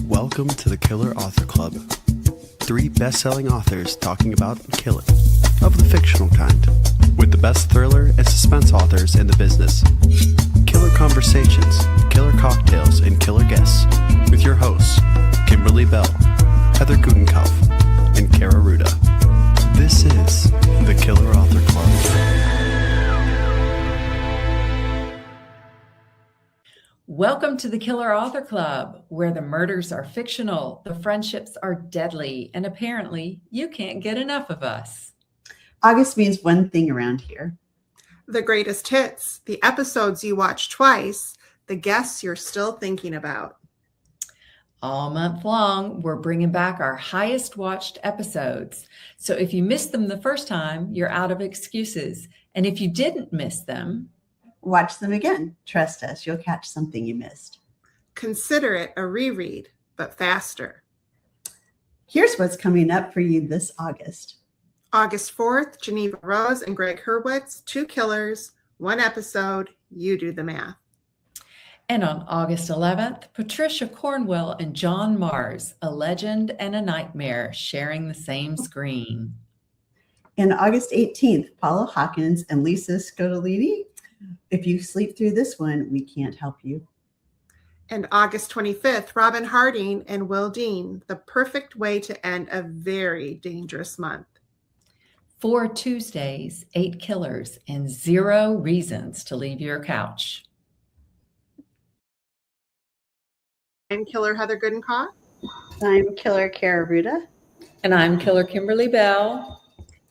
Welcome to the Killer Author Club. 3 best-selling authors talking about killing, of the fictional kind, with the best thriller and suspense authors in the business. Killer conversations, killer cocktails, and killer guests, with your hosts, Kimberly Bell, Heather Gutenkauf, and Kara Ruda. This is the Killer Author Club. Welcome to the Killer Author Club, where the murders are fictional, the friendships are deadly, and apparently you can't get enough of us. August means one thing around here. The greatest hits, the episodes you watch twice, the guests you're still thinking about. All month long, we're bringing back our highest watched episodes. So if you missed them the first time, you're out of excuses. And if you didn't miss them, watch them again. Trust us, you'll catch something you missed. Consider it a reread, but faster. Here's what's coming up for you this August. August 4th, Jeneva Rose and Gregg Hurwitz, 2 killers, 1 episode, you do the math. And on August 11th, Patricia Cornwell and John Mars, a legend and a nightmare, sharing the same screen. And August 18th, Paula Hawkins and Lisa Scotolini. If you sleep through this one, we can't help you. And August 25th, Robin Harding and Will Dean, the perfect way to end a very dangerous month. 4 Tuesdays, 8 killers, and 0 reasons to leave your couch. I'm Killer Heather Gutenkauf. I'm Killer Kara Ruda. And I'm Killer Kimberly Bell.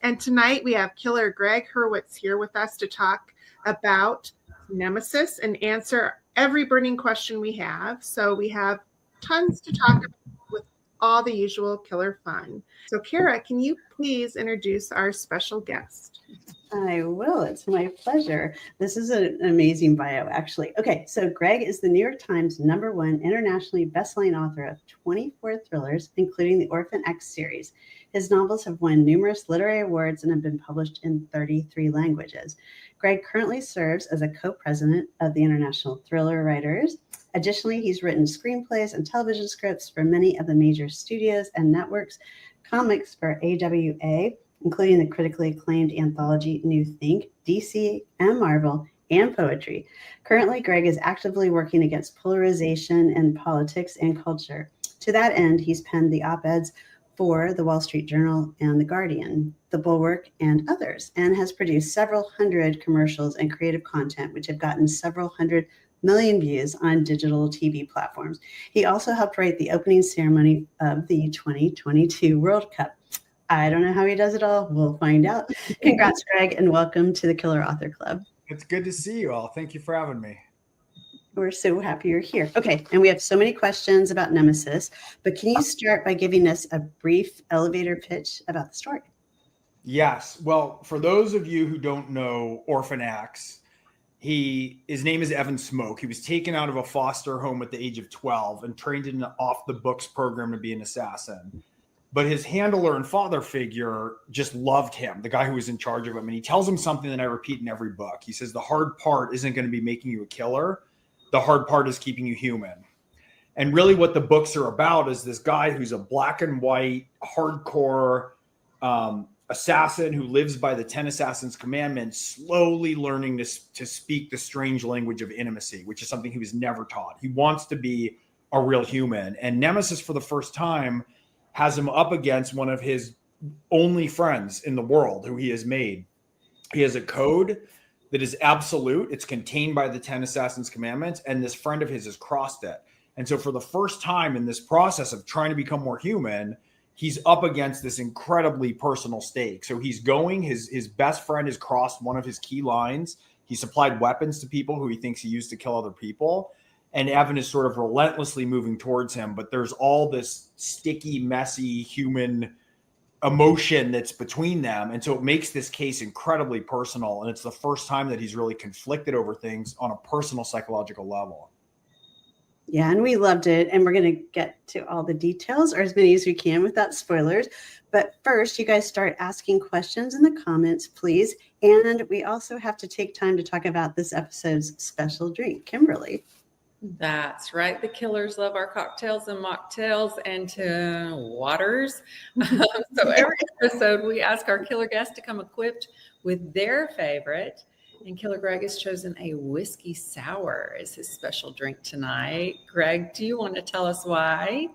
And tonight we have Killer Gregg Hurwitz here with us to talk about Nemesis and answer every burning question we have. So we have tons to talk about with all the usual killer fun. So Kara, can you please introduce our special guest? I will. It's my pleasure. This is an amazing bio, actually. Okay, so Gregg is the New York Times #1 internationally best-selling author of 24 thrillers, including the Orphan X series. His novels have won numerous literary awards and have been published in 33 languages. Gregg currently serves as a co-president of the International Thriller Writers. Additionally, he's written screenplays and television scripts for many of the major studios and networks, comics for AWA, including the critically acclaimed anthology New Think, DC, and Marvel, and poetry. Currently, Gregg is actively working against polarization in politics and culture. To that end, he's penned the op-eds for the Wall Street Journal and The Guardian, The Bulwark, and others, and has produced several hundred commercials and creative content, which have gotten several hundred million views on digital TV platforms. He also helped write the opening ceremony of the 2022 World Cup. I don't know how he does it all. We'll find out. Congrats, Gregg, and welcome to the Killer Author Club. It's good to see you all. Thank you for having me. We're so happy you're here. Okay, and we have so many questions about Nemesis, but can you start by giving us a brief elevator pitch about the story? Yes. Well, for those of you who don't know Orphan X, his name is Evan Smoke. He was taken out of a foster home at the age of 12 and trained in an off-the-books program to be an assassin. But his handler and father figure just loved him, the guy who was in charge of him. And he tells him something that I repeat in every book. He says, the hard part isn't going to be making you a killer. The hard part is keeping you human. And really what the books are about is this guy who's a black and white, hardcore assassin who lives by the 10 Assassins commandments, slowly learning to speak the strange language of intimacy, which is something he was never taught. He wants to be a real human. And Nemesis, for the first time, has him up against one of his only friends in the world who he has made. He has a code that is absolute. It's contained by the 10 Assassins commandments, and this friend of his has crossed it. And so for the first time in this process of trying to become more human, he's up against this incredibly personal stake. So he's going, his best friend has crossed one of his key lines. He supplied weapons to people who he thinks he used to kill other people. And Evan is sort of relentlessly moving towards him, but there's all this sticky, messy human emotion that's between them. And so it makes this case incredibly personal. And it's the first time that he's really conflicted over things on a personal psychological level. Yeah, and we loved it. And we're going to get to all the details, or as many as we can without spoilers. But first, you guys start asking questions in the comments, please. And we also have to take time to talk about this episode's special drink. Kimberly. That's right. The killers love our cocktails and mocktails and to waters. So every episode, we ask our killer guests to come equipped with their favorite. And Killer Gregg has chosen a whiskey sour as his special drink tonight. Gregg, do you want to tell us why?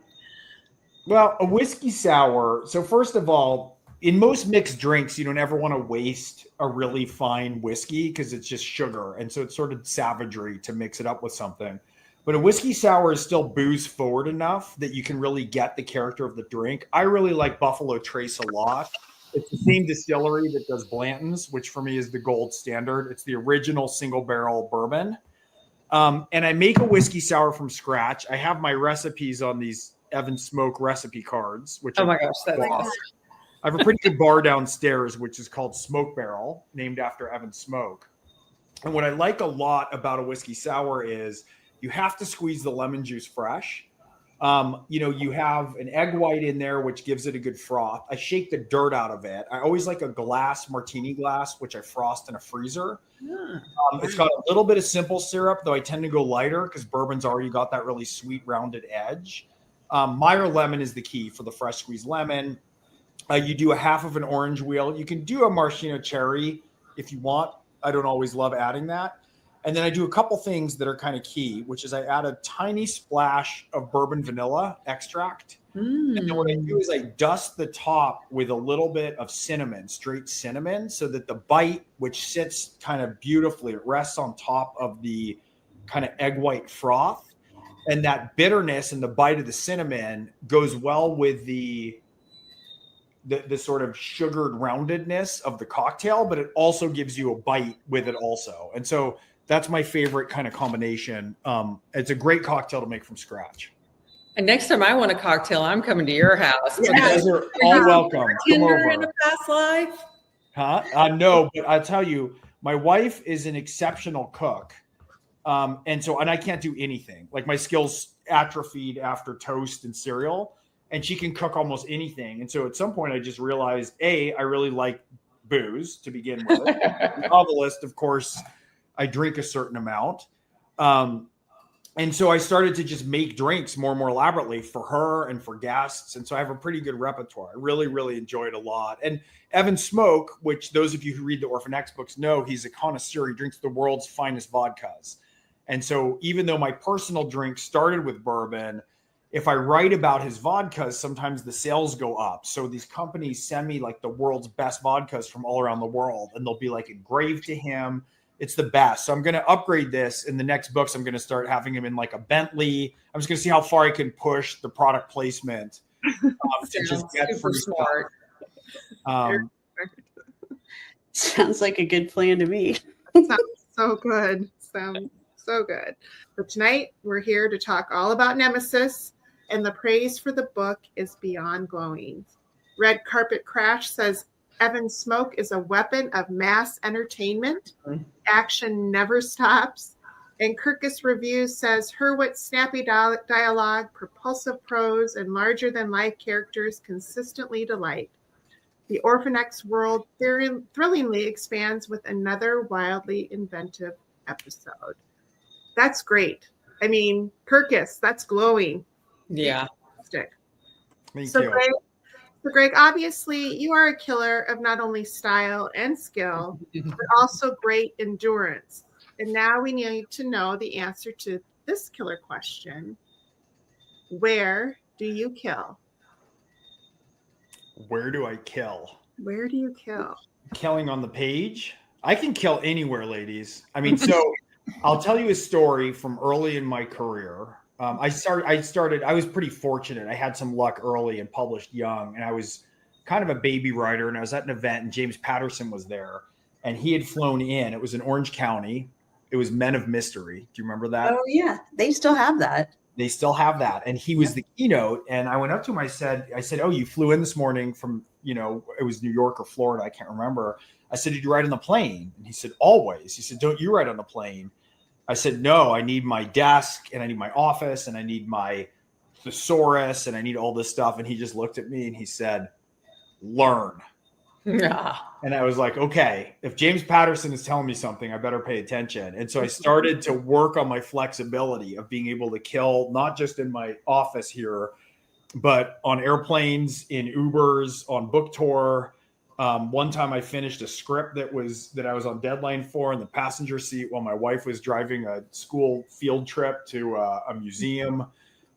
Well, a whiskey sour. So first of all, in most mixed drinks, you don't ever want to waste a really fine whiskey because it's just sugar. And so it's sort of savagery to mix it up with something. But a whiskey sour is still booze forward enough that you can really get the character of the drink. I really like Buffalo Trace a lot. It's the same distillery that does Blanton's, which for me is the gold standard. It's the original single barrel bourbon. And I make a whiskey sour from scratch. I have my recipes on these Evan Smoke recipe cards, which Oh my gosh, that's awesome. I have a pretty good bar downstairs, which is called Smoke Barrel, named after Evan Smoke. And what I like a lot about a whiskey sour is you have to squeeze the lemon juice fresh. You have an egg white in there, which gives it a good froth. I shake the dirt out of it. I always like a glass, martini glass, which I frost in a freezer. It's got a little bit of simple syrup, though I tend to go lighter because bourbon's already got that really sweet rounded edge. Meyer lemon is the key for the fresh squeezed lemon. You do a half of an orange wheel. You can do a maraschino cherry if you want. I don't always love adding that. And then I do a couple things that are kind of key, which is I add a tiny splash of bourbon vanilla extract. And then what I do is I dust the top with a little bit of cinnamon, straight cinnamon, so that the bite, which sits kind of beautifully, it rests on top of the kind of egg white froth. And that bitterness and the bite of the cinnamon goes well with the sort of sugared roundedness of the cocktail, but it also gives you a bite with it also. And so that's my favorite kind of combination. It's a great cocktail to make from scratch. And next time I want a cocktail, I'm coming to your house. You guys are all welcome. Come over. In a past life? Huh? No, but I'll tell you, my wife is an exceptional cook. And I can't do anything. Like my skills atrophied after toast and cereal, and she can cook almost anything. And so at some point I just realized, I really like booze to begin with. Novelist, of course, I drink a certain amount. And so I started to just make drinks more and more elaborately for her and for guests. And so I have a pretty good repertoire. I really, really enjoy it a lot. And Evan Smoke, which those of you who read the Orphan X books know, he's a connoisseur. He drinks the world's finest vodkas. And so even though my personal drink started with bourbon, if I write about his vodkas, sometimes the sales go up. So these companies send me like the world's best vodkas from all around the world, and they'll be like engraved to him. It's the best. So I'm going to upgrade this in the next books. I'm going to start having him in like a Bentley. I'm just going to see how far I can push the product placement to just get free smart. Sounds like a good plan to me. Sounds so good. Sounds so good. But tonight we're here to talk all about Nemesis, and the praise for the book is beyond glowing. Red Carpet Crash says Evan Smoke is a weapon of mass entertainment. Action never stops. And Kirkus Reviews says Hurwitz snappy dialogue, propulsive prose, and larger-than-life characters consistently delight. The Orphan X world thrillingly expands with another wildly inventive episode. That's great. I mean, Kirkus, that's glowing. Yeah. Thank you. Gregg, obviously you are a killer of not only style and skill, but also great endurance. And now we need to know the answer to this killer question. Where do you kill? Where do I kill? Where do you kill? Killing on the page? I can kill anywhere, ladies. I mean, so I'll tell you a story from early in my career. I was pretty fortunate. I had some luck early and published young, and I was kind of a baby writer, and I was at an event, and James Patterson was there, and he had flown in. It was in Orange County. It was Men of Mystery. Do you remember that? Oh, yeah. They still have that. They still have that. And he was the keynote. And I went up to him. I said, oh, you flew in this morning from, it was New York or Florida. I can't remember. I said, did you ride on the plane? And he said, always. He said, don't you ride on the plane? I said, no, I need my desk and I need my office and I need my thesaurus and I need all this stuff. And he just looked at me and he said, learn. Yeah. And I was like, okay, if James Patterson is telling me something, I better pay attention. And so I started to work on my flexibility of being able to kill, not just in my office here, but on airplanes, in Ubers, on book tour. One time I finished a script that I was on deadline for in the passenger seat while my wife was driving a school field trip to a museum.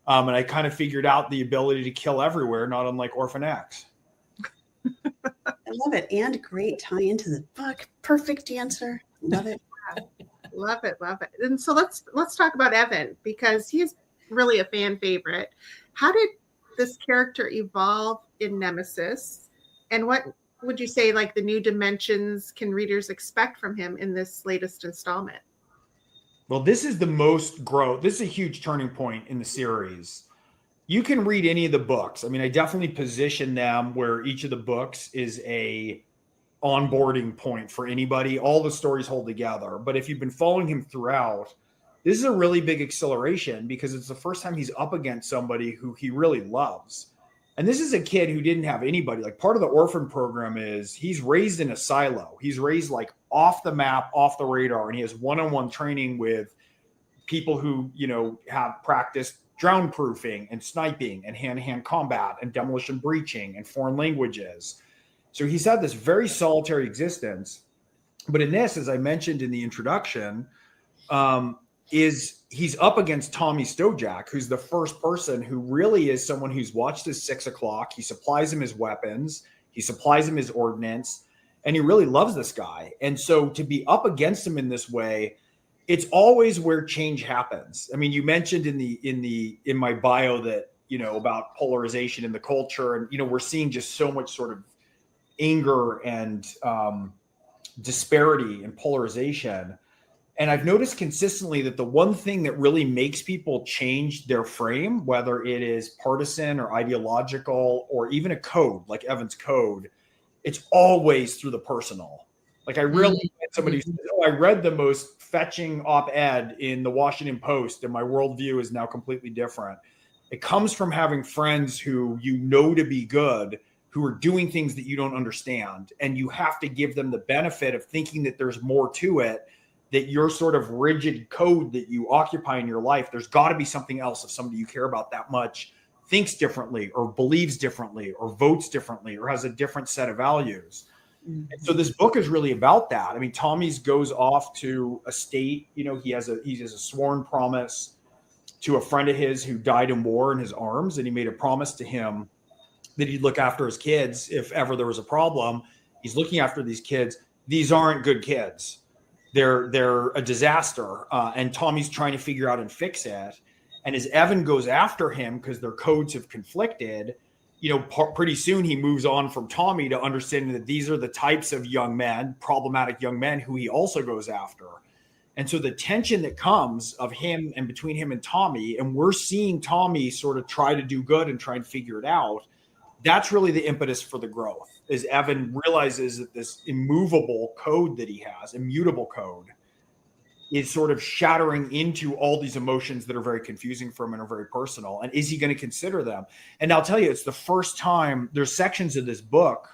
And I kind of figured out the ability to kill everywhere, not unlike Orphan X. I love it. And great tie into the book. Perfect answer. Love it. Love it. Love it. And so let's talk about Evan, because he's really a fan favorite. How did this character evolve in Nemesis? And what would you say, like, the new dimensions can readers expect from him in this latest installment? Well, this is the most growth. This is a huge turning point in the series. You can read any of the books. I mean, I definitely position them where each of the books is a onboarding point for anybody. All the stories hold together. But if you've been following him throughout, this is a really big acceleration because it's the first time he's up against somebody who he really loves. And this is a kid who didn't have anybody. Like, part of the Orphan program is he's raised in a silo. He's raised like off the map, off the radar, and he has one-on-one training with people who, you know, have practiced drown proofing and sniping and hand-to-hand combat and demolition breaching and foreign languages. So he's had this very solitary existence. But in this, as I mentioned in the introduction, is he's up against Tommy Stojak, who's the first person who really is someone who's watched his 6 o'clock. He supplies him his weapons. He supplies him his ordnance. And he really loves this guy. And so to be up against him in this way, it's always where change happens. I mean, you mentioned in my bio that, you know, about polarization in the culture, and, you know, we're seeing just so much sort of anger and disparity and polarization. And I've noticed consistently that the one thing that really makes people change their frame, whether it is partisan or ideological or even a code like Evan's code, it's always through the personal. Like, I really had somebody who said, oh, I read the most fetching op-ed in the Washington Post and my worldview is now completely different. It comes from having friends who you know to be good, who are doing things that you don't understand. And you have to give them the benefit of thinking that there's more to it, that your sort of rigid code that you occupy in your life, there's got to be something else if somebody you care about that much thinks differently or believes differently or votes differently or has a different set of values. And so this book is really about that. I mean, Tommy's goes off to a state, you know, he has a sworn promise to a friend of his who died in war in his arms. And he made a promise to him that he'd look after his kids if ever there was a problem. He's looking after these kids. These aren't good kids. They're a disaster. And Tommy's trying to figure out and fix it. And as Evan goes after him, because their codes have conflicted, you know, pretty soon he moves on from Tommy to understanding that these are the types of young men, problematic young men, who he also goes after. And so the tension that comes of him and between him and Tommy, and we're seeing Tommy sort of try to do good and try and figure it out. That's really the impetus for the growth, is Evan realizes that this immovable code that he has, immutable code, is sort of shattering into all these emotions that are very confusing for him and are very personal. And is he going to consider them? And I'll tell you, it's the first time there's sections of this book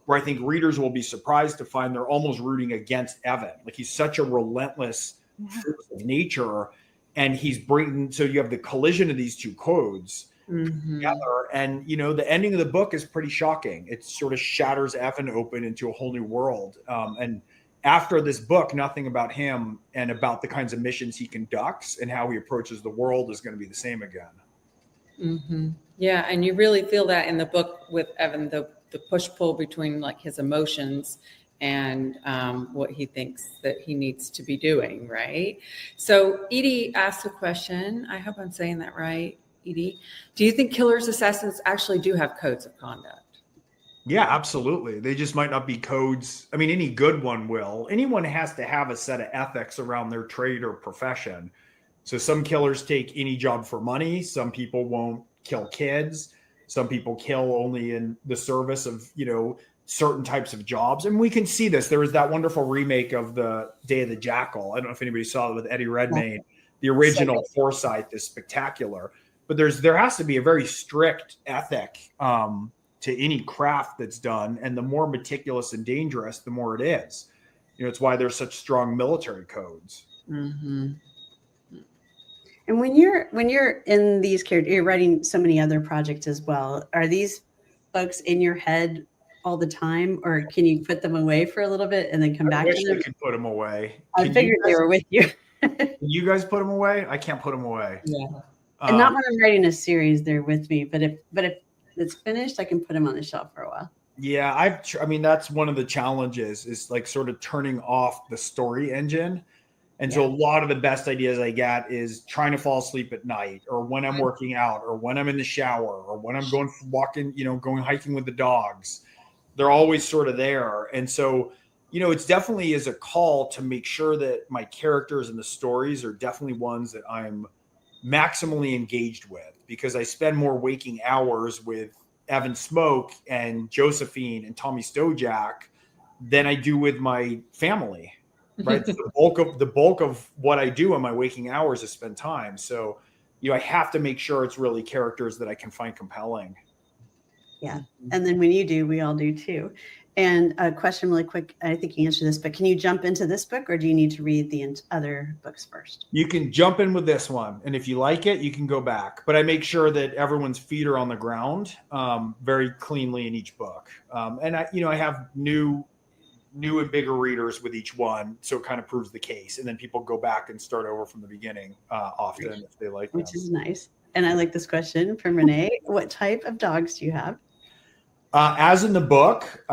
where I think readers will be surprised to find they're almost rooting against Evan. Like, he's such a relentless force of nature, and he's bringing, so you have the collision of these two codes together. And, you know, the ending of the book is pretty shocking. It sort of shatters Evan open into a whole new world. And after this book, nothing about him and about the kinds of missions he conducts and how he approaches the world is going to be the same again. Yeah, and you really feel that in the book with Evan, the push-pull between, like, his emotions and what he thinks that he needs to be doing, right? So Edie asked a question. I hope I'm saying that right, Edie. Do you think killers, assassins actually do have codes of conduct? Yeah, absolutely. They just might not be codes. I mean, any good one will. Anyone has to have a set of ethics around their trade or profession. So some killers take any job for money. Some people won't kill kids. Some people kill only in the service of, you know, certain types of jobs. And we can see this. There was that wonderful remake of the Day of the Jackal. I don't know if anybody saw it with Eddie Redmayne. The original Forsyth is spectacular. But there has to be a very strict ethic to any craft that's done. And the more meticulous and dangerous, the more it is. It's why there's such strong military codes. Mm-hmm. And when you're in these characters, you're writing so many other projects as well. Are these folks in your head all the time, or can you put them away for a little bit and then come back to them? I could put them away. I figured they were with you. Can you guys put them away? I can't put them away. Yeah. And not when I'm writing a series, they're with me. But if it's finished, I can put them on the shelf for a while. Yeah, I mean, that's one of the challenges is like sort of turning off the story engine. And so a lot of the best ideas I get is trying to fall asleep at night, or when I'm working out, or when I'm in the shower, or when I'm going hiking with the dogs. They're always sort of there. And so, it's definitely is a call to make sure that my characters and the stories are definitely ones that I'm maximally engaged with, because I spend more waking hours with Evan Smoke and Josephine and Tommy Stojak than I do with my family. Right. The bulk of what I do in my waking hours is spend time. So, I have to make sure it's really characters that I can find compelling. Yeah. And then when you do, we all do too. And a question really quick, I think you answered this, but can you jump into this book, or do you need to read the other books first? You can jump in with this one. And if you like it, you can go back. But I make sure that everyone's feet are on the ground very cleanly in each book. And I have new and bigger readers with each one, so it kind of proves the case. And then people go back and start over from the beginning often if they like them. Which is nice. And I like this question from Renee. What type of dogs do you have? As in the book,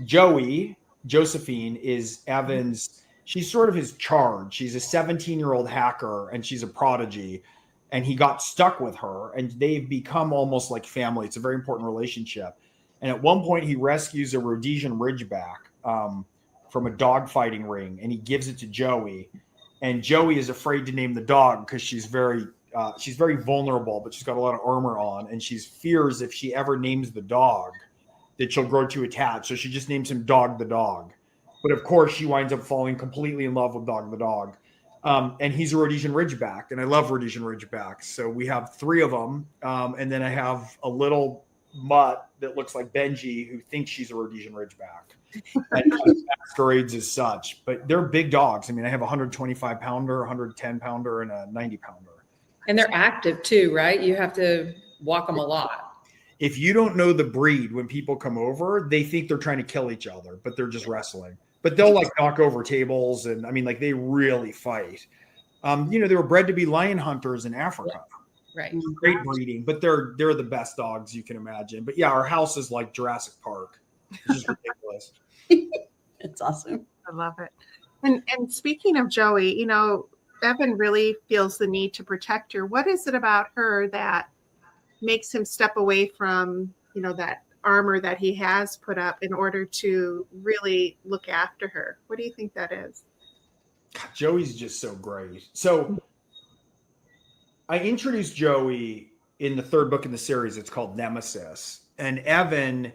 Josephine is Evan's, she's sort of his charge. She's a 17-year-old hacker, and she's a prodigy. And he got stuck with her, and they've become almost like family. It's a very important relationship. And at one point, he rescues a Rhodesian Ridgeback from a dog fighting ring, and he gives it to Joey. And Joey is afraid to name the dog because she's very vulnerable, but she's got a lot of armor on, and she fears if she ever names the dog that she'll grow too attached. So she just names him Dog the dog. But of course, she winds up falling completely in love with Dog the dog. And he's a Rhodesian Ridgeback, and I love Rhodesian Ridgebacks. So we have 3 of them, and then I have a little mutt that looks like Benji who thinks she's a Rhodesian Ridgeback and masquerades as such. But they're big dogs. I mean, I have a 125 pounder, 110 pounder, and a 90 pounder. And they're active too, right? You have to walk them a lot. If you don't know the breed, when people come over, they think they're trying to kill each other, but they're just wrestling. But they'll like knock over tables, and I mean, like they really fight. They were bred to be lion hunters in Africa. Yeah. Right. Great breeding, but they're the best dogs you can imagine. But yeah, our house is like Jurassic Park. It's just ridiculous. It's awesome. I love it. And speaking of Joey, Evan really feels the need to protect her. What is it about her that makes him step away from, that armor that he has put up in order to really look after her? What do you think that is? God, Joey's just so great. So I introduced Joey in the 3rd book in the series. It's called Nemesis. And Evan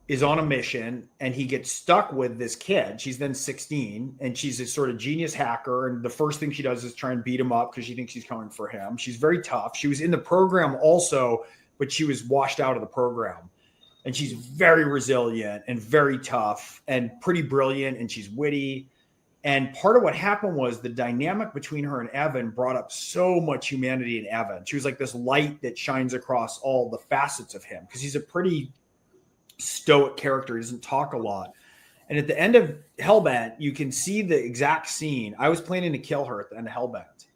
is on a mission, and he gets stuck with this kid. She's then 16, and she's a sort of genius hacker. And the first thing she does is try and beat him up because she thinks she's coming for him. She's very tough. She was in the program also, but she was washed out of the program. And she's very resilient and very tough and pretty brilliant, and she's witty. And part of what happened was the dynamic between her and Evan brought up so much humanity in Evan. She was like this light that shines across all the facets of him, because he's a pretty stoic character. He doesn't talk a lot. And at the end of Hellbent, you can see the exact scene. I was planning to kill her at the end of Hellbent.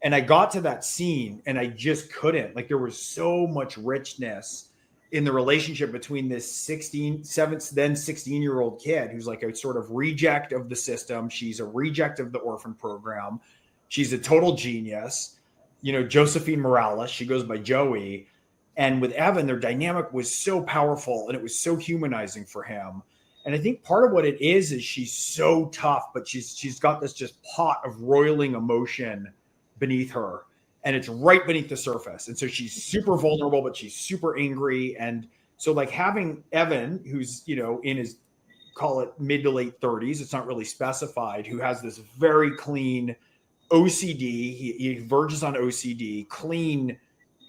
And I got to that scene, and I just couldn't. Like, there was so much richness in the relationship between this 16-year-old kid who's like a sort of reject of the system. She's a reject of the orphan program. She's a total genius. Josephine Morales, she goes by Joey. And with Evan, their dynamic was so powerful, and it was so humanizing for him. And I think part of what it is she's so tough, but she's got this just pot of roiling emotion beneath her. And it's right beneath the surface. And so she's super vulnerable, but she's super angry. And so like having Evan, who's, in his, call it mid to late 30s, it's not really specified, who has this very clean OCD. He verges on OCD, clean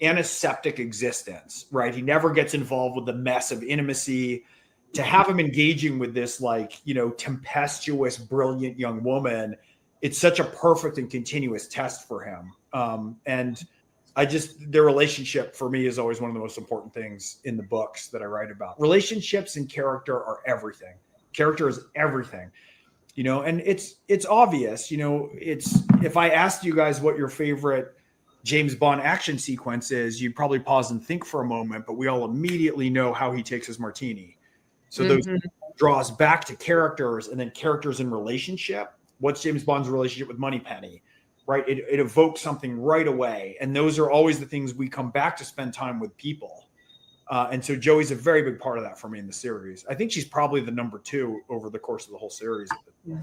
antiseptic existence, right? He never gets involved with the mess of intimacy. To have him engaging with this, like, you know, tempestuous, brilliant young woman, it's such a perfect and continuous test for him. And their relationship for me is always one of the most important things in the books that I write about. Relationships and character are everything. Character is everything, you know, and it's obvious, you know, if I asked you guys what your favorite James Bond action sequence is, you'd probably pause and think for a moment, but we all immediately know how he takes his martini. So those draws back to characters, and then characters in relationship. What's James Bond's relationship with Moneypenny, right? It evokes something right away. And those are always the things we come back to spend time with people. And so Joey's a very big part of that for me in the series. I think she's probably the number 2 over the course of the whole series. I'm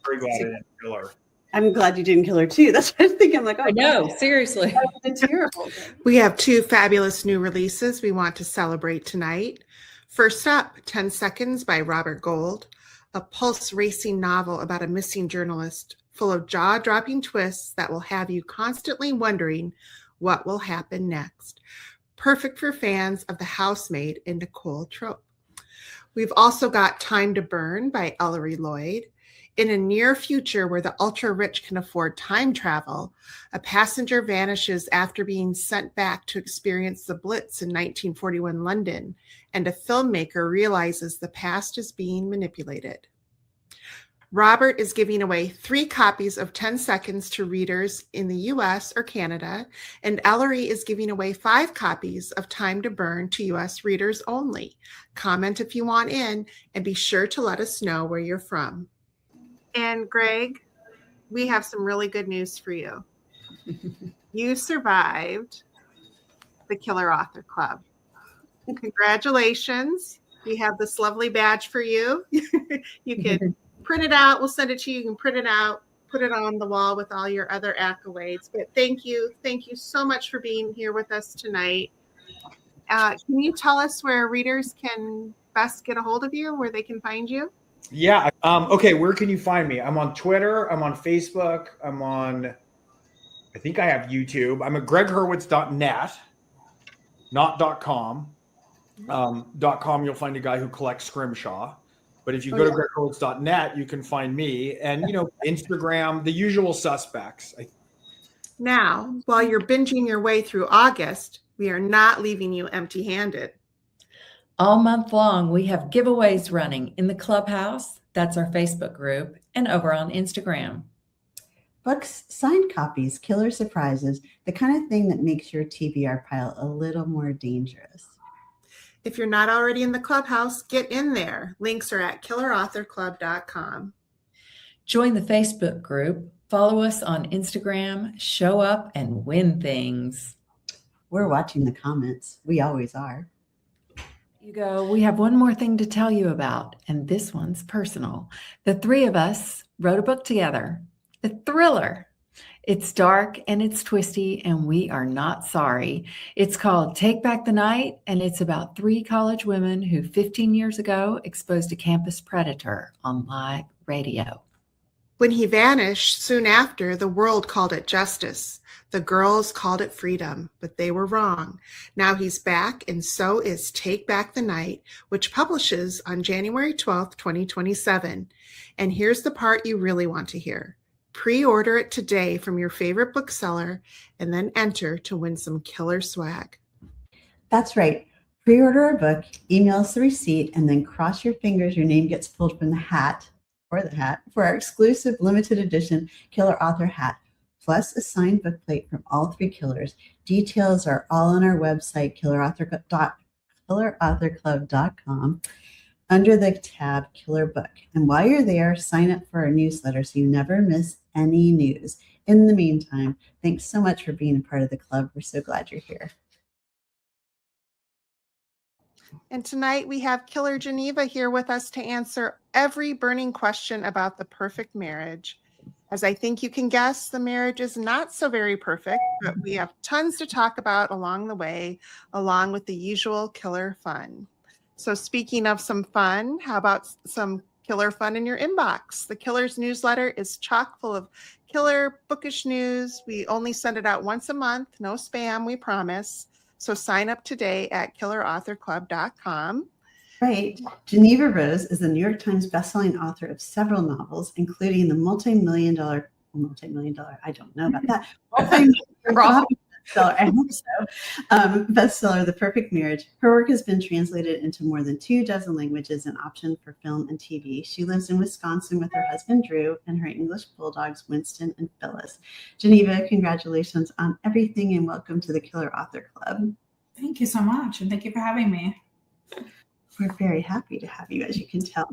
very glad I didn't kill her. I'm glad you didn't kill her too. That's what I think. I'm like, oh, I know, seriously. That's terrible. We have 2 fabulous new releases we want to celebrate tonight. First up, 10 Seconds by Robert Gold, a pulse-racing novel about a missing journalist full of jaw-dropping twists that will have you constantly wondering what will happen next. Perfect for fans of The Housemaid and Nicole Trope. We've also got Time to Burn by Ellery Lloyd. In a near future where the ultra-rich can afford time travel, a passenger vanishes after being sent back to experience the Blitz in 1941 London, and a filmmaker realizes the past is being manipulated. Robert is giving away 3 copies of 10 Seconds to readers in the US or Canada, and Ellery is giving away 5 copies of Time to Burn to US readers only. Comment if you want in, and be sure to let us know where you're from. And Gregg, we have some really good news for you. You survived the Killer Author Club. Congratulations. We have this lovely badge for you. You can print it out. We'll send it to you. You can print it out, put it on the wall with all your other accolades. But thank you. Thank you so much for being here with us tonight. Can you tell us where readers can best get a hold of you, where they can find you? Yeah. Okay. Where can you find me? I'm on Twitter. I'm on Facebook. I think I have YouTube. I'm at gregghurwitz.net, not .com. .com, you'll find a guy who collects Scrimshaw. But if you go to gregghurwitz.net, you can find me. And, you know, Instagram, the usual suspects. Now, while you're binging your way through August, we are not leaving you empty-handed. All month long, we have giveaways running in the Clubhouse, that's our Facebook group, and over on Instagram. Books, signed copies, killer surprises, the kind of thing that makes your TBR pile a little more dangerous. If you're not already in the Clubhouse, get in there. Links are at killerauthorclub.com. Join the Facebook group, follow us on Instagram, show up and win things. We're watching the comments. We always are. Hugo, we have one more thing to tell you about, and this one's personal. The 3 of us wrote a book together, a thriller. It's dark and it's twisty, and we are not sorry. It's called Take Back the Night, and it's about 3 college women who 15 years ago exposed a campus predator on live radio. When he vanished soon after, the world called it justice. The girls called it freedom, but they were wrong. Now he's back, and so is Take Back the Night, which publishes on January 12th, 2027. And here's the part you really want to hear. Pre-order it today from your favorite bookseller, and then enter to win some killer swag. That's right. Pre-order our book, email us the receipt, and then cross your fingers your name gets pulled from the hat for our exclusive limited edition Killer Author hat, plus a signed bookplate from all 3 killers. Details are all on our website, killerauthorclub.com, under the tab Killer Book. And while you're there, sign up for our newsletter so you never miss any news. In the meantime, thanks so much for being a part of the club. We're so glad you're here. And tonight we have Killer Jeneva here with us to answer every burning question about the perfect marriage. As I think you can guess, the marriage is not so very perfect, but we have tons to talk about along the way, along with the usual killer fun. So speaking of some fun, how about some killer fun in your inbox? The Killer's newsletter is chock full of killer bookish news. We only send it out once a month. No spam, we promise. So sign up today at killerauthorclub.com. Right. Geneva Rose is the New York Times bestselling author of several novels, including the multi-million dollar, I don't know about that, bestseller, I hope so, bestseller, The Perfect Marriage. Her work has been translated into more than 24 languages and optioned for film and TV. She lives in Wisconsin with her husband, Drew, and her English bulldogs, Winston and Phyllis. Geneva, congratulations on everything and welcome to the Killer Author Club. Thank you so much, and thank you for having me. We're very happy to have you, as you can tell.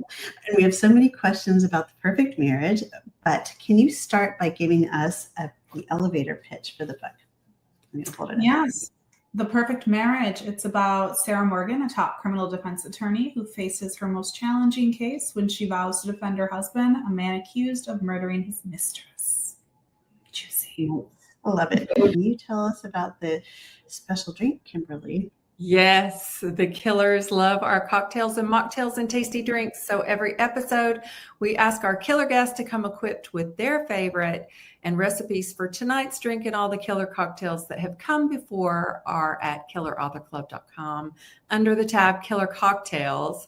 And we have so many questions about The Perfect Marriage, but can you start by giving us the elevator pitch for the book? I'm going to hold it up. Yes. The Perfect Marriage. It's about Sarah Morgan, a top criminal defense attorney who faces her most challenging case when she vows to defend her husband, a man accused of murdering his mistress. Juicy. I love it. Can you tell us about the special drink, Kimberly? Yes, the killers love our cocktails and mocktails and tasty drinks. So every episode, we ask our killer guests to come equipped with their favorite, and recipes for tonight's drink and all the killer cocktails that have come before are at killerauthorclub.com under the tab Killer Cocktails.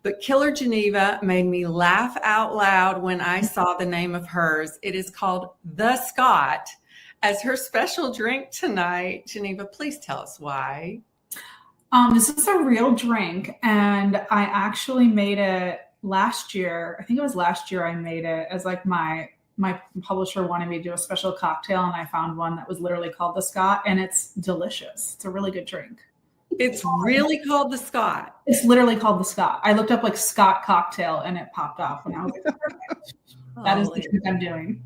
But Killer Geneva made me laugh out loud when I saw the name of hers. It is called The Scott as her special drink tonight. Geneva, please tell us why. This is a real drink, and I actually made it last year. I think it was last year I made it as like my publisher wanted me to do a special cocktail, and I found one that was literally called the Scott, and it's delicious. It's a really good drink. It's really called the Scott. It's literally called the Scott. I looked up like Scott cocktail, and it popped up, and I was like, perfect. That is the drink I'm doing.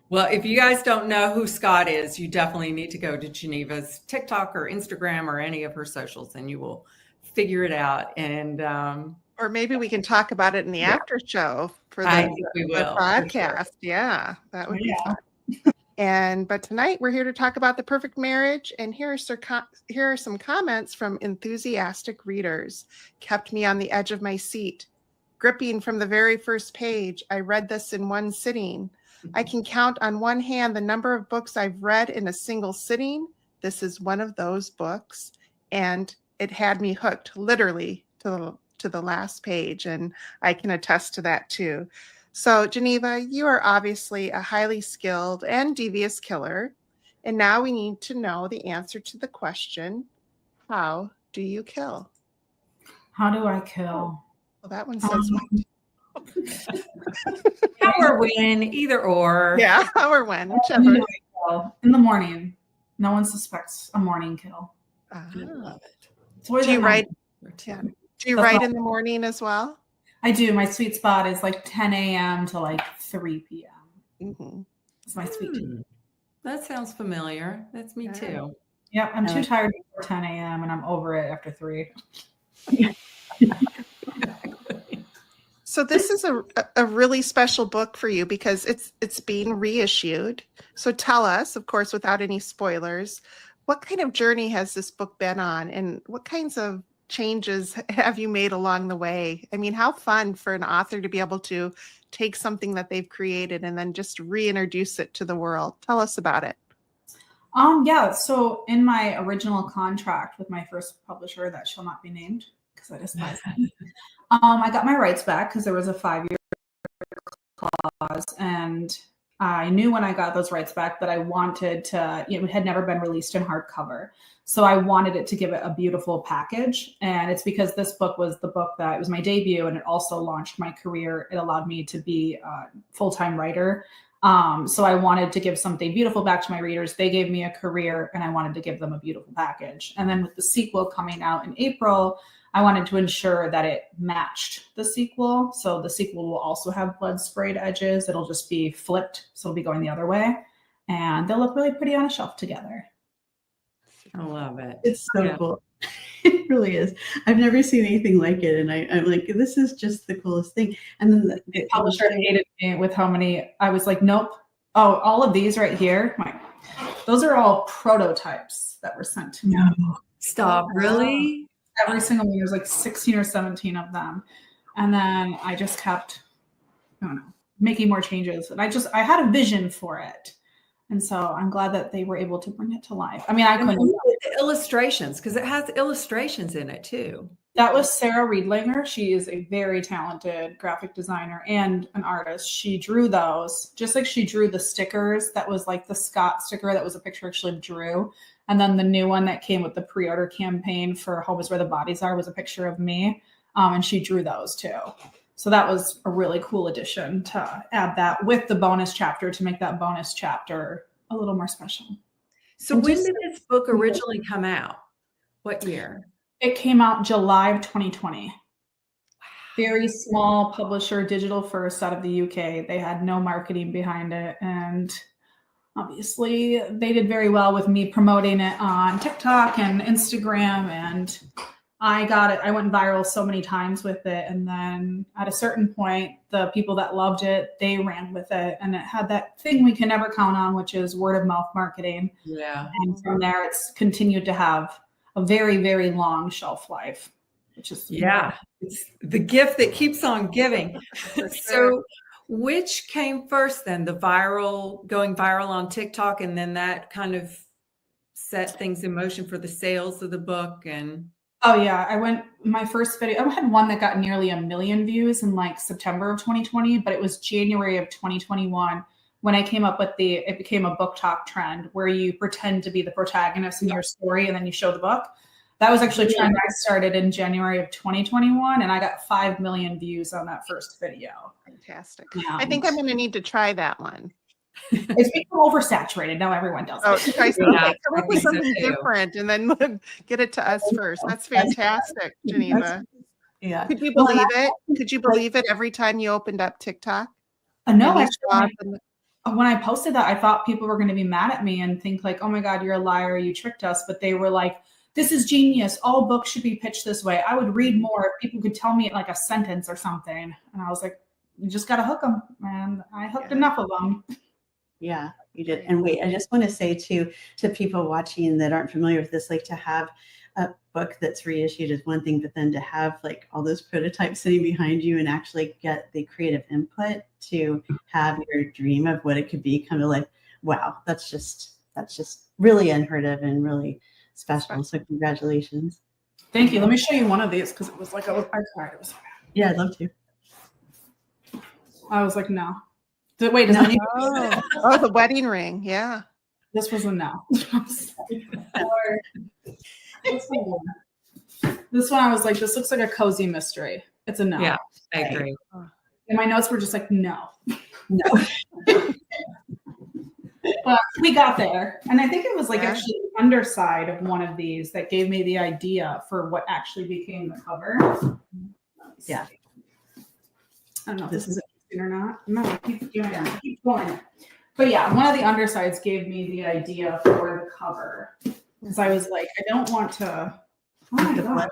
Well, if you guys don't know who Scott is, you definitely need to go to Geneva's TikTok or Instagram or any of her socials, and you will figure it out. And or maybe we can talk about it in the after show for I the, think we the will, podcast. for sure. Yeah, that would be fun. But tonight we're here to talk about The Perfect Marriage, and here are some comments from enthusiastic readers. Kept me on the edge of my seat, gripping from the very first page. I read this in one sitting. I can count on one hand the number of books I've read in a single sitting. This is one of those books, and it had me hooked literally to the last page, and I can attest to that too. So, Geneva, you are obviously a highly skilled and devious killer, and now we need to know the answer to the question, how do you kill? How do I kill? Well, that one says How or when, either or. yeah, how or when, whichever. In the morning. No one suspects a morning kill. I love it. It's always Do you at write? night. Yeah. Do you write in the morning as well? I do. My sweet spot is like 10 a.m. to like 3 p.m. Mm-hmm. It's my sweet tea. That sounds familiar. That's me too. Yep. I'm too tired before 10 a.m. and I'm over it after 3. So this is a really special book for you because it's being reissued. So tell us, of course, without any spoilers, what kind of journey has this book been on, and what kinds of changes have you made along the way? I mean, how fun for an author to be able to take something that they've created and then just reintroduce it to the world. Tell us about it. Yeah. So in my original contract with my first publisher, that shall not be named because I despise them. I got my rights back because there was a 5-year clause, and I knew when I got those rights back that I wanted to, it had never been released in hardcover. So I wanted it to give it a beautiful package. And it's because this book was the book that it was my debut, and it also launched my career. It allowed me to be a full-time writer. So I wanted to give something beautiful back to my readers. They gave me a career, and I wanted to give them a beautiful package. And then with the sequel coming out in April, I wanted to ensure that it matched the sequel. So the sequel will also have blood sprayed edges. It'll just be flipped. So it'll be going the other way. And they'll look really pretty on a shelf together. I love it. It's so cool. It really is. I've never seen anything like it. And I'm like, this is just the coolest thing. And then the publisher hated me with how many, I was like, nope. Oh, all of these right here. Those are all prototypes that were sent to me. No. Stop. Really? Every single one. There's like 16 or 17 of them. And then I just kept, I don't know, making more changes. And I had a vision for it. And so I'm glad that they were able to bring it to life. I mean, I couldn't. The illustrations, because it has illustrations in it too. That was Sarah Riedlinger. She is a very talented graphic designer and an artist. She drew those, just like she drew the stickers. That was like the Scott sticker. That was a picture actually of Drew. And then the new one that came with the pre-order campaign for Home is Where the Bodies Are was a picture of me. And she drew those too. So that was a really cool addition to add that with the bonus chapter to make that bonus chapter a little more special. So when did this book originally come out? What year? It came out July of 2020. Wow. Very small publisher, digital first out of the UK. They had no marketing behind it. And obviously they did very well with me promoting it on TikTok and Instagram. And I got it. I went viral so many times with it. And then at a certain point, the people that loved it, they ran with it. And it had that thing we can never count on, which is word of mouth marketing. Yeah. And from there, it's continued to have a very, very long shelf life, which is it's the gift that keeps on giving. So which came first then? The going viral on TikTok, and then that kind of set things in motion for the sales of the book? And oh yeah, my first video, I had one that got nearly 1 million views in like September of 2020, but it was January of 2021 when I came up with it became a book talk trend where you pretend to be the protagonist in your story and then you show the book. That was actually a trend I started in January of 2021, and I got 5 million views on that first video. Fantastic. I think I'm going to need to try that one. It's become oversaturated. Now everyone does it. Try something, come up with something different and then get it to us first. That's fantastic, Jeneva. Yeah. Could you believe it? Could you believe it every time you opened up TikTok? No, when I posted that, I thought people were going to be mad at me and think like, oh my God, you're a liar. You tricked us. But they were like, this is genius. All books should be pitched this way. I would read more if people could tell me like a sentence or something. And I was like, you just got to hook them. And I hooked enough of them. Yeah, you did. And wait, I just want to say to people watching that aren't familiar with this, like to have a book that's reissued is one thing, but then to have like all those prototypes sitting behind you and actually get the creative input to have your dream of what it could be come to life. Wow, that's just really unheard of and really special. So congratulations. Thank you. Let me show you one of these because it was like I cried. It was so bad. Yeah, I'd love to. I was like, no. Wait, does anyone? Oh, the wedding ring. Yeah. This was a no. This one, I was like, this looks like a cozy mystery. It's a no. Yeah, I agree. And my notes were just like, no. But we got there. And I think it was like actually the underside of one of these that gave me the idea for what actually became the cover. Yeah. I don't know if this is interesting or not. No, keep doing it. Keep going. But yeah, one of the undersides gave me the idea for the cover. Because I was like, I don't want to. Oh my God.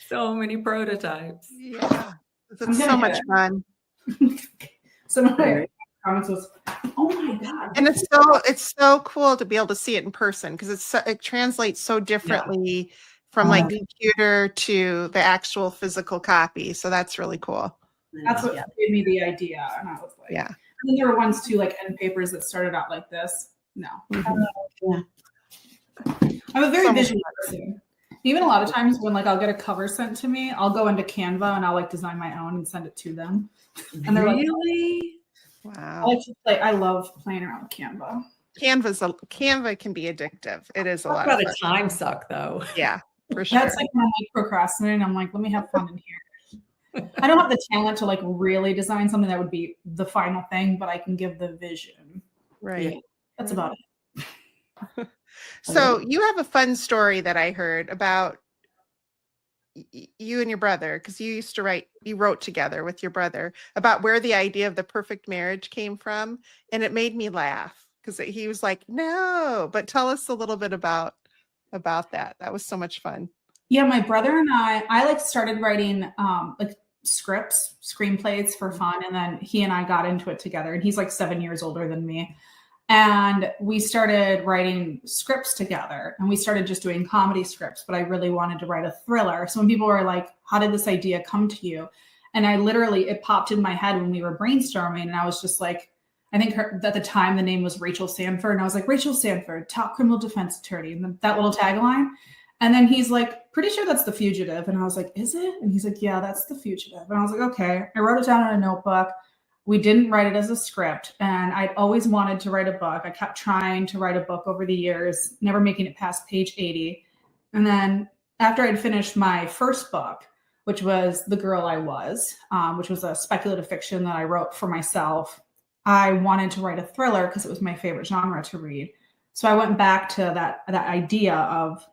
So many prototypes. Yeah. It's so much fun. Some of my comments was, oh my God. And it's so cool to be able to see it in person because it translates so differently from like computer to the actual physical copy. So that's really cool. That's what gave me the idea. And I was like, yeah. And then there were ones too, like end papers that started out like this. No. I'm a very visual person. Even a lot of times when like I'll get a cover sent to me, I'll go into Canva and I'll like design my own and send it to them. And they're really? Like, wow. I love playing around with Canva. Canva can be addictive. It is a lot. About a time suck though. Yeah, for sure. That's like when I procrastinate. I'm like, let me have fun in here. I don't have the talent to like really design something that would be the final thing, but I can give the vision. Right. Yeah, that's about it. So you have a fun story that I heard about you and your brother, because you wrote together with your brother about where the idea of the perfect marriage came from. And it made me laugh because he was like, no, but tell us a little bit about that. That was so much fun. Yeah. My brother and I like started writing like scripts, screenplays for fun. And then he and I got into it together, and he's like 7 years older than me. And we started writing scripts together, and we started just doing comedy scripts, but I really wanted to write a thriller. So when people were like, how did this idea come to you? And I literally, it popped in my head when we were brainstorming, and I was just like, I think at the time the name was Rachel Sanford, and I was like, Rachel Sanford, top criminal defense attorney, and that little tagline. And then he's like, pretty sure that's The Fugitive. And I was like, is it? And he's like, yeah, that's The Fugitive. And I was like, okay. I wrote it down in a notebook. We didn't write it as a script, and I'd always wanted to write a book. I kept trying to write a book over the years, never making it past page 80. And then after I'd finished my first book, which was The Girl I Was, which was a speculative fiction that I wrote for myself, I wanted to write a thriller because it was my favorite genre to read. So I went back to that idea of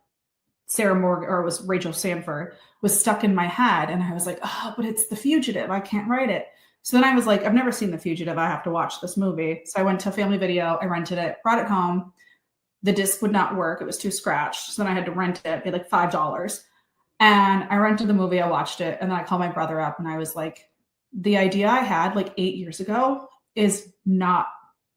Sarah Morgan, or it was Rachel Sanford, was stuck in my head. And I was like, oh, but it's The Fugitive. I can't write it. So then I was like, I've never seen The Fugitive. I have to watch this movie. So I went to Family Video. I rented it, brought it home. The disc would not work. It was too scratched. So then I had to rent it, pay like $5. And I rented the movie. I watched it. And then I called my brother up and I was like, the idea I had like 8 years ago is not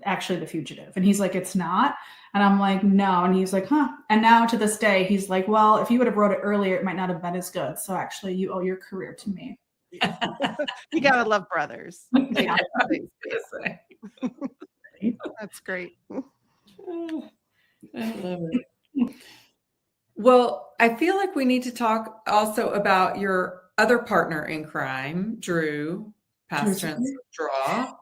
actually The Fugitive. And he's like, it's not. And I'm like, no. And he's like, huh. And now to this day, he's like, well, if you would have wrote it earlier, it might not have been as good. So actually, you owe your career to me. You gotta love brothers. Yeah. That's great. I love it. Well, I feel like we need to talk also about your other partner in crime, Drew, past tense draw.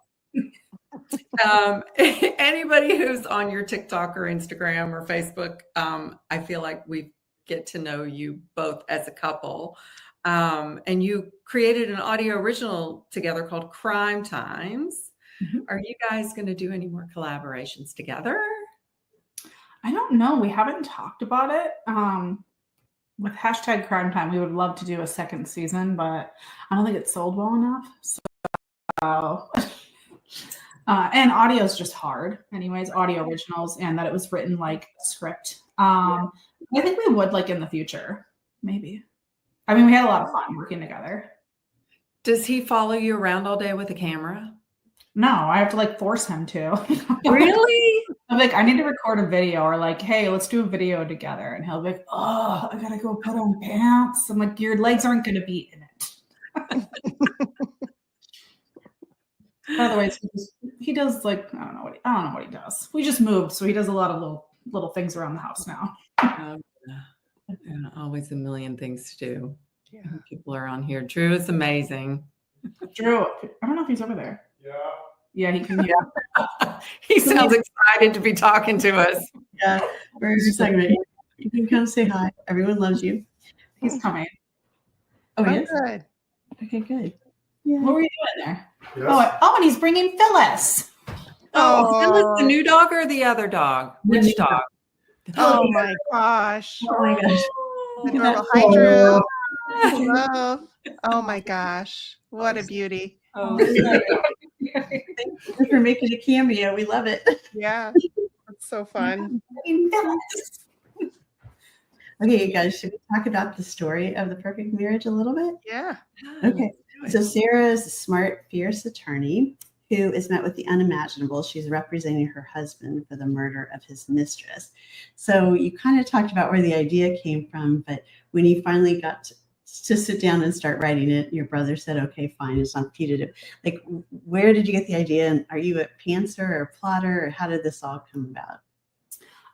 Anybody who's on your TikTok or Instagram or Facebook, I feel like we get to know you both as a couple. And you created an audio original together called Crime Times. Mm-hmm. Are you guys going to do any more collaborations together? I don't know. We haven't talked about it. With hashtag Crime Time, we would love to do a second season, but I don't think it's sold well enough. So, and audio is just hard. Anyways, audio originals, and that it was written like a script. I think we would like in the future, maybe. I mean, we had a lot of fun working together. Does he follow you around all day with a camera? No, I have to like force him to. Really? I'm like, I need to record a video, or like, hey, let's do a video together. And he'll be like, oh, I gotta go put on pants. I'm like, your legs aren't gonna be in it. Otherwise, he does like, I don't know what he does. We just moved, so he does a lot of little things around the house now. And always a million things to do. Yeah. People are on here. Drew is amazing. Drew, I don't know if he's over there. Yeah, he can hear. He sounds excited to be talking to us. Yeah, we're just like, you can come say hi. Everyone loves you. He's coming. Oh, yes? Good. Okay, good. Yeah. What were you doing there? Yes. Oh, and he's bringing Phyllis. Oh, Phyllis, the new dog or the other dog? Which dog? Oh my gosh. Oh my gosh. Adorable. Hi, Drew. Hello. Oh my gosh. What a beauty. Oh. Thank you for making a cameo. We love it. Yeah. It's so fun. Okay, you guys, should we talk about the story of the perfect marriage a little bit? Yeah. Okay. So Sarah is a smart, fierce attorney who is met with the unimaginable. She's representing her husband for the murder of his mistress. So you kind of talked about where the idea came from, but when you finally got to sit down and start writing it, your brother said, okay, fine, it's not putative. Like, where did you get the idea? And are you a pantser or a plotter, or how did this all come about?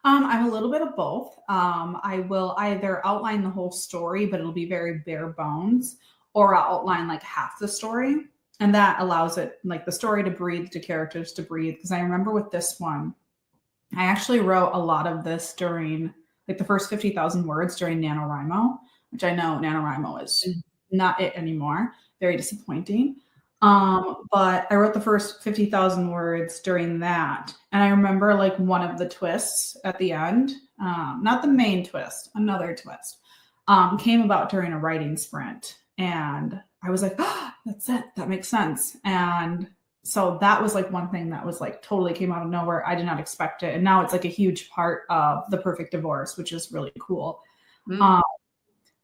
I'm a little bit of both. I will either outline the whole story, but it'll be very bare bones, or I'll outline like half the story. And that allows it, like the story to breathe, to characters to breathe. Because I remember with this one, I actually wrote a lot of this during like the first 50,000 words during NaNoWriMo, which I know NaNoWriMo is not it anymore. Very disappointing. But I wrote the first 50,000 words during that. And I remember like one of the twists at the end, not the main twist, another twist, came about during a writing sprint. And I was like, oh, that's it. That makes sense. And so that was like one thing that was like totally came out of nowhere. I did not expect it. And now it's like a huge part of The Perfect Divorce, which is really cool.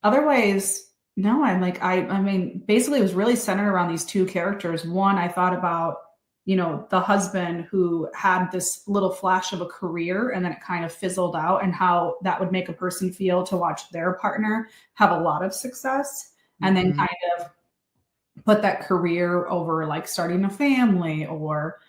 Otherwise, no, I'm like, I mean, basically it was really centered around these two characters. One, I thought about, you know, the husband who had this little flash of a career and then it kind of fizzled out, and how that would make a person feel to watch their partner have a lot of success and then kind of put that career over like starting a family or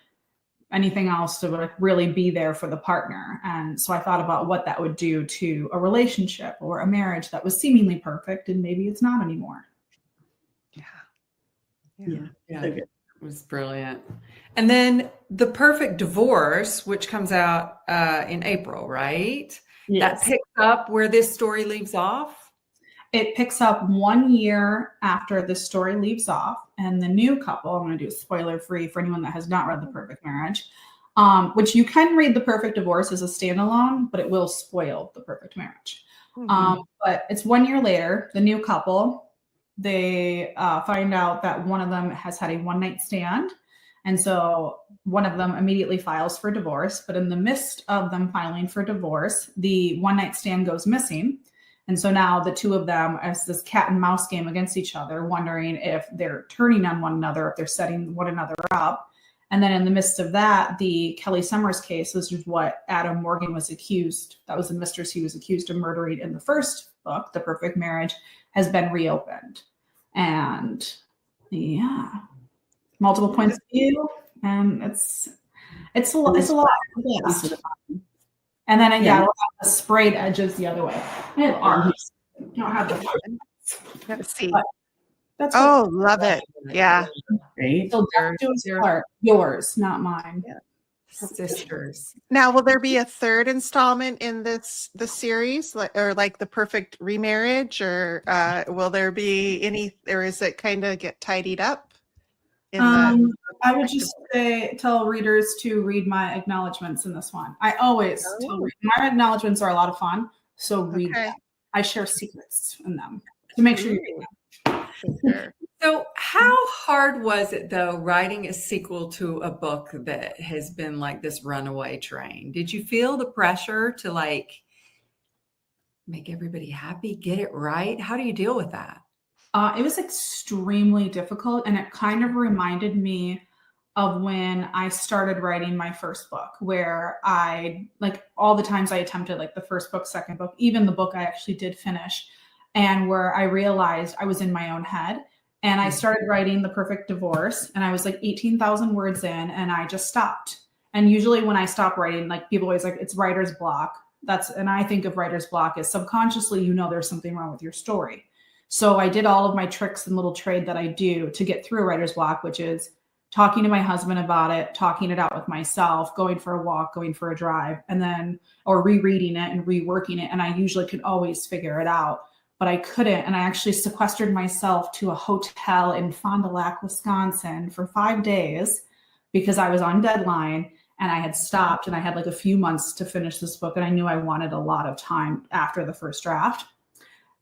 anything else to like really be there for the partner. And so I thought about what that would do to a relationship or a marriage that was seemingly perfect and maybe it's not anymore. Yeah. Yeah, So good. it was brilliant. And then The Perfect Divorce, which comes out in April, right? That Yes. picks up where this story leaves off. It picks up 1 year after the story leaves off, and the new couple, I'm going to do spoiler free for anyone that has not read The Perfect Marriage, which you can read The Perfect Divorce as a standalone, but it will spoil The Perfect Marriage. But it's 1 year later, the new couple, they find out that one of them has had a one-night stand. And so one of them immediately files for divorce. But in the midst of them filing for divorce, the one-night stand goes missing. And so now the two of them, as this cat and mouse game against each other, wondering if they're turning on one another, if they're setting one another up. And then in the midst of that, the Kelly Summers case, which is what Adam Morgan was accused, that was the mistress he was accused of murdering in the first book, The Perfect Marriage, has been reopened. And yeah, multiple points of view, and it's a lot. Yes. And then we'll have the sprayed edges the other way. I have arms. I don't have the Let's see. That's Love it. Yeah. Great. so yours, not mine. Yeah. Sisters. Now, will there be a third installment in the series, like The Perfect Remarriage, or will there be any, or is it kind of get tidied up? I would just tell readers to read my acknowledgments in this one. I always tell readers, my acknowledgments are a lot of fun, so read them. I share secrets in them to make sure you read them. Sure. So how hard was it, though, writing a sequel to a book that has been like this runaway train? Did you feel the pressure to like make everybody happy, get it right? How do you deal with that? It was extremely difficult, and it kind of reminded me of when I started writing my first book, where I, like, all the times I attempted, like the first book, second book, even the book I actually did finish, and where I realized I was in my own head. And I started writing The Perfect Divorce, and I was like 18,000 words in, and I just stopped. And usually when I stop writing, like people always like, it's writer's block. And I think of writer's block as subconsciously, there's something wrong with your story. So I did all of my tricks and little trade that I do to get through a writer's block, which is talking to my husband about it, talking it out with myself, going for a walk, going for a drive, and then, or rereading it and reworking it. And I usually could always figure it out, but I couldn't. And I actually sequestered myself to a hotel in Fond du Lac, Wisconsin for 5 days because I was on deadline and I had stopped, and I had like a few months to finish this book. And I knew I wanted a lot of time after the first draft.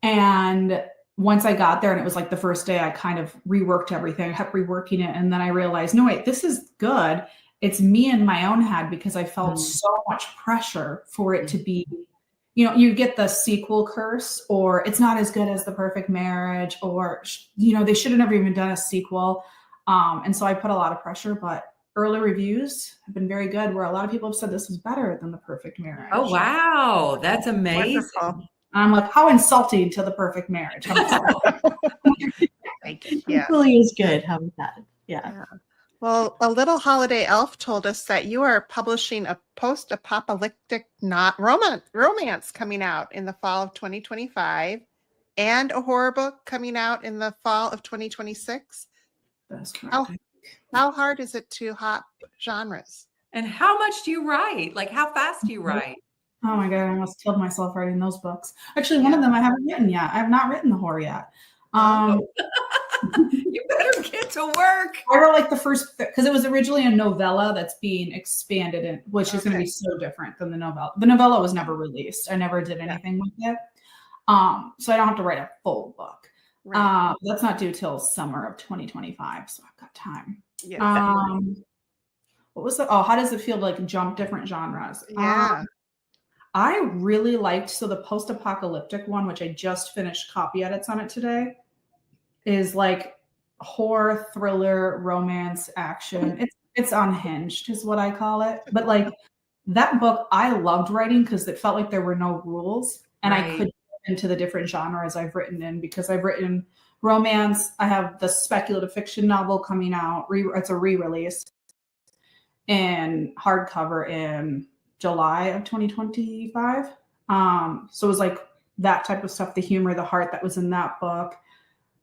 And once I got there, and it was like the first day, I kind of reworked everything. I kept reworking it. And then I realized, no, wait, this is good. It's me in my own head, because I felt so much pressure for it to be, you get the sequel curse, or it's not as good as The Perfect Marriage, or, they should have never even done a sequel. And so I put a lot of pressure, but early reviews have been very good, where a lot of people have said this is better than The Perfect Marriage. Oh, wow. That's amazing. Wonderful. I'm like, how insulting to The Perfect Marriage. Yeah. Equally is good. How about that? Yeah. Well, a little holiday elf told us that you are publishing a post-apocalyptic romance coming out in the fall of 2025, and a horror book coming out in the fall of 2026. That's correct. How hard is it to hop genres? And how much do you write? Like, how fast do you write? Oh my God, I almost killed myself writing those books. Actually, one of them I haven't written yet. I have not written the horror yet. You better get to work. I wrote like the first, because it was originally a novella that's being expanded in, which is going to be so different than the novella. The novella was never released. I never did anything with it. So I don't have to write a full book. Right. That's not due till summer of 2025. So I've got time. Yeah. What was it? Oh, how does it feel to like jump different genres? Yeah. I really liked, the post-apocalyptic one, which I just finished copy edits on it today, is like horror, thriller, romance, action. It's unhinged is what I call it. But like that book, I loved writing because it felt like there were no rules, and I could get into the different genres I've written in, because I've written Romance, I have the speculative fiction novel coming out. It's a re-release in hardcover in July of 2025. So it was like that type of stuff, the humor, the heart that was in that book.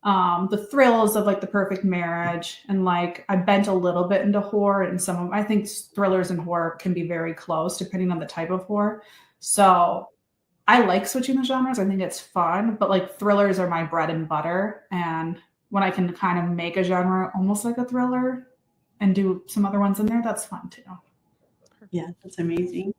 The thrills of like The Perfect Marriage, and like I bent a little bit into horror, and some of I think thrillers and horror can be very close depending on the type of horror. So I like switching the genres. I think it's fun, but like thrillers are my bread and butter. And when I can kind of make a genre almost like a thriller and do some other ones in there, that's fun too. Yeah, that's amazing.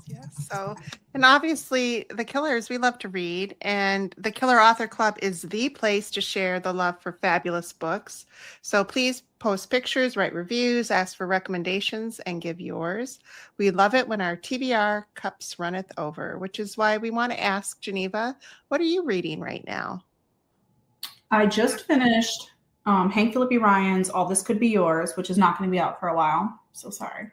Yes. So, and obviously the Killers, we love to read, and the Killer Author Club is the place to share the love for fabulous books. So please post pictures, write reviews, ask for recommendations, and give yours. We love it when our TBR cups runneth over, which is why we want to ask Jeneva, what are you reading right now? I just finished Hank Philippi Ryan's All This Could Be Yours, which is not going to be out for a while. So sorry.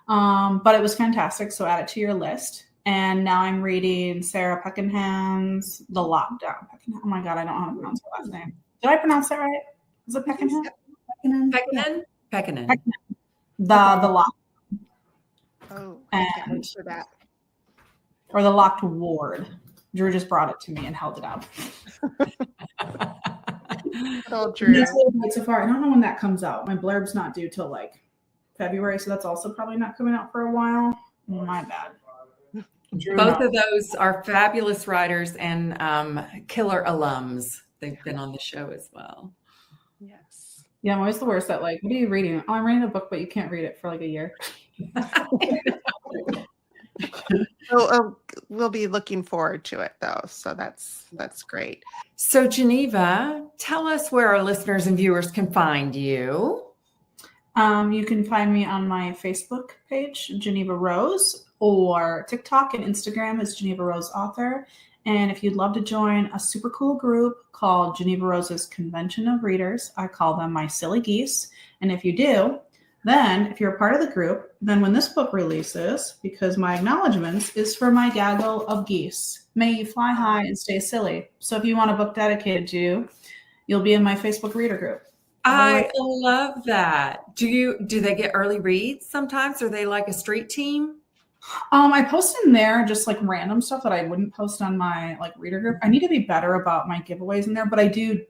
But it was fantastic, so add it to your list. And now I'm reading Sarah Peckinham's The Lockdown. Oh my God, I don't know how to pronounce her last name. Did I pronounce that right? Is it Peckinham? Peckinham. The Lockdown. Oh, And for that. or The Locked Ward. Drew just brought it to me and held it out. Oh, Drew. That's what I've read so far. I don't know when that comes out. My blurb's not due till like February, so that's also probably not coming out for a while. My bad. Drew Both knows. of those are fabulous writers and killer alums. They've been on the show as well. Yes. Yeah, I'm always the worst at like, what are you reading? Oh, I'm reading a book, but you can't read it for like a year. So, we'll be looking forward to it though. So that's great. So Jeneva, tell us where our listeners and viewers can find you. You can find me on my Facebook page, Jeneva Rose, or TikTok and Instagram is Jeneva Rose Author. And if you'd love to join a super cool group called Jeneva Rose's Convention of Readers, I call them my silly geese. And if you do, then if you're a part of the group, then when this book releases, because my acknowledgments is for my gaggle of geese, may you fly high and stay silly. So if you want a book dedicated to you, you'll be in my Facebook reader group. I love that. Do they get early reads sometimes? Are they like a street team? I post in there just like random stuff that I wouldn't post on my like reader group. I need to be better about my giveaways in there, but I do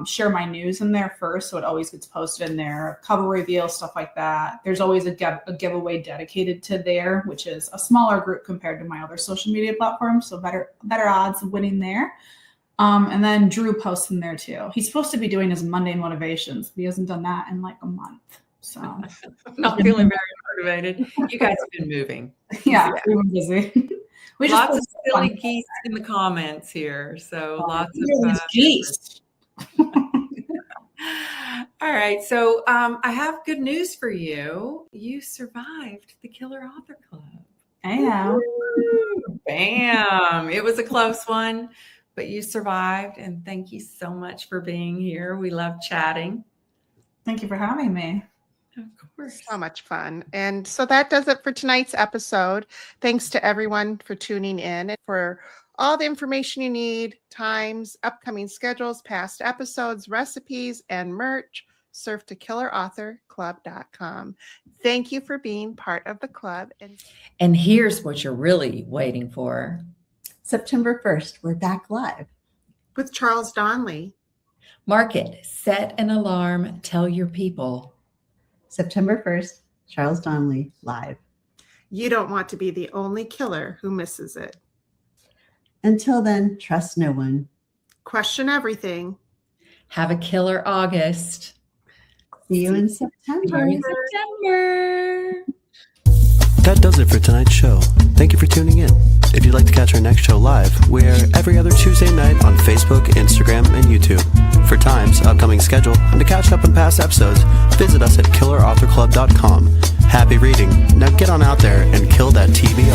share my news in there first, so it always gets posted in there. Cover reveal, stuff like that. There's always a giveaway dedicated to there, which is a smaller group compared to my other social media platforms, so better odds of winning there. And then Drew posts in there too. He's supposed to be doing his Monday motivations, but he hasn't done that in like a month. So Not feeling very motivated. You guys have been moving. yeah, we were busy. We Lots of just silly geese in the comments here. So lots of geese. All right. So I have good news for you. You survived the Killer Author Club. Yeah. Bam. It was a close one, but you survived. And thank you so much for being here. We love chatting. Thank you for having me. Of course. So much fun. And so that does it for tonight's episode. Thanks to everyone for tuning in. And for all the information you need, times, upcoming schedules, past episodes, recipes, and merch, surf to killerauthorclub.com. Thank you for being part of the club. And here's what you're really waiting for. September 1st, we're back live. With Charles Donnelly. Mark it. Set an alarm. Tell your people. September 1st, Charles Donnelly live. You don't want to be the only killer who misses it. Until then, trust no one. Question everything. Have a killer August. See you in September. That does it for tonight's show. Thank you for tuning in. If you'd like to catch our next show live, we're every other Tuesday night on Facebook, Instagram, and YouTube. For times, upcoming schedule, and to catch up on past episodes, visit us at killerauthorclub.com. Happy reading. Now get on out there and kill that TBR.